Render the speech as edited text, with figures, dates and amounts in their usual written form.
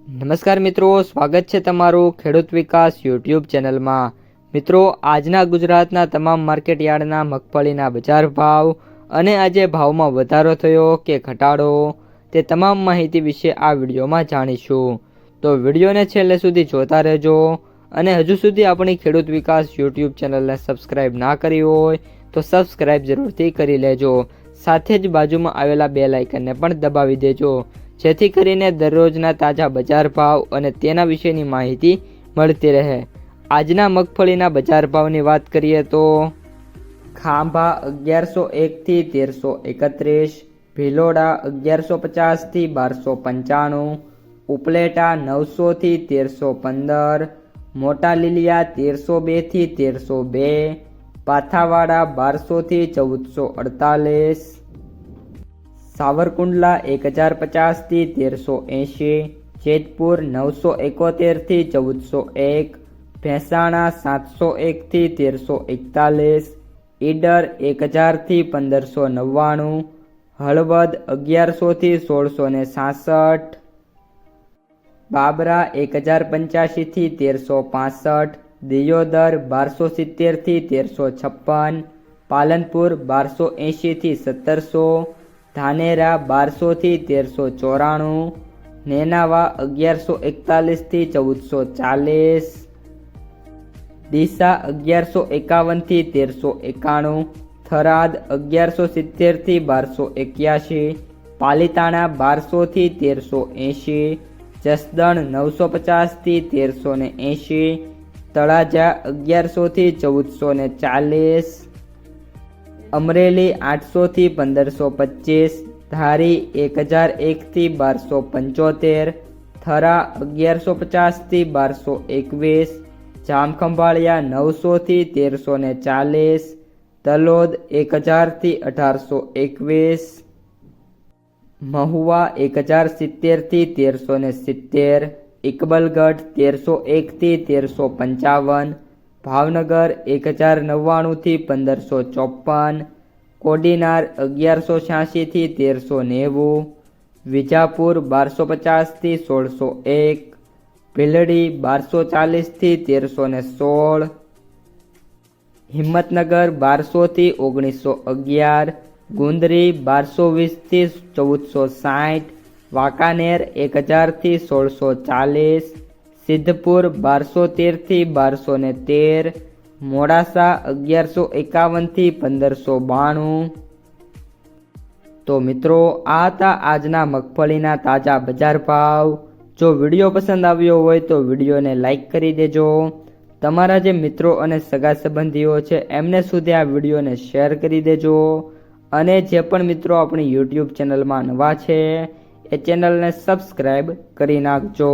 નમસ્કાર મિત્રો, સ્વાગત છે તમારું ખેડૂત વિકાસ યુટ્યુબ ચેનલમાં। મિત્રો, આજના ગુજરાતના તમામ માર્કેટ યાર્ડના મગફળીના બજાર ભાવ અને આજે ભાવમાં વધારો થયો કે ઘટાડો તે તમામ માહિતી વિશે આ વિડીયોમાં જાણીશું। તો વિડીયોને છેલ્લે સુધી જોતા રહેજો અને હજુ સુધી આપણી ખેડૂત વિકાસ યુટ્યુબ ચેનલને સબસ્ક્રાઈબ ના કરી હોય તો સબસ્ક્રાઈબ જરૂરથી કરી લેજો। સાથે જ બાજુમાં આવેલા બેલ આઇકનને પણ દબાવી દેજો, જેથી કરીને દરરોજના તાજા બજાર ભાવ અને તેના વિશેની માહિતી મળતી રહે। આજના મગફળીના બજાર ભાવની વાત કરીએ તો ખાંભા 1101 થી 1331, ભિલોડા 1150 થી 1295, ઉપલેટા 900 થી 1315, મોટા લીલિયા 1302 થી 1302, પાથાવાડા 1200 થી 1448, સાવરકુંડલા 1050 થી 1380, જેતપુર 971 થી 1401, ભેંસાણા 701 થી 1341, ઈડર 1000 થી 1599, હળવદ 1100 થી 1666, બાબરા 1085 થી 1365, દિયોદર 1270 થી 1356, પાલનપુર 1280 થી 1700, ધાનેરા 1200 થી 1394, નેનાવા 1141 થી 1440, ડીસા 1151 થી 1391, થરાદ 1170 થી 1281, પાલીતાણા 1200 થી 1380, જસદણ 950 થી 1380, તળાજા 1100 થી 1440, અમરેલી 800 થી 1525, ધારી 1001 થી 1275, થરા 1150 થી 1221, જામખંભાળિયા 900 થી 1340, તલોદ 1000 થી 1821, મહુવા 1070 થી 1370, ઇકબલગઢ 1301 થી 1355, ભાવનગર 1099 થી 1554, કોડીનાર 1186 થી 1390, વિજાપુર 1250 થી 1601, ભીલડી 1240 થી 1316, હિંમતનગર 1200 થી 1911, ગુંદરી 1220 થી 1460, વાંકાનેર 1000 થી 1640, સિદ્ધપુર 1213 થી 1213, મોડાસા 1151 થી 1592। તો મિત્રો, આ હતા આજના મગફળીના તાજા બજાર ભાવ। જો વિડીયો પસંદ આવ્યો હોય તો વિડીયોને લાઈક કરી દેજો। તમારા જે મિત્રો અને સગા સંબંધીઓ છે એમને સુધી આ વિડીયોને શેર કરી દેજો, અને જે પણ મિત્રો આપણી યુટ્યુબ ચેનલમાં નવા છે એ ચેનલને સબસ્ક્રાઈબ કરી નાખજો।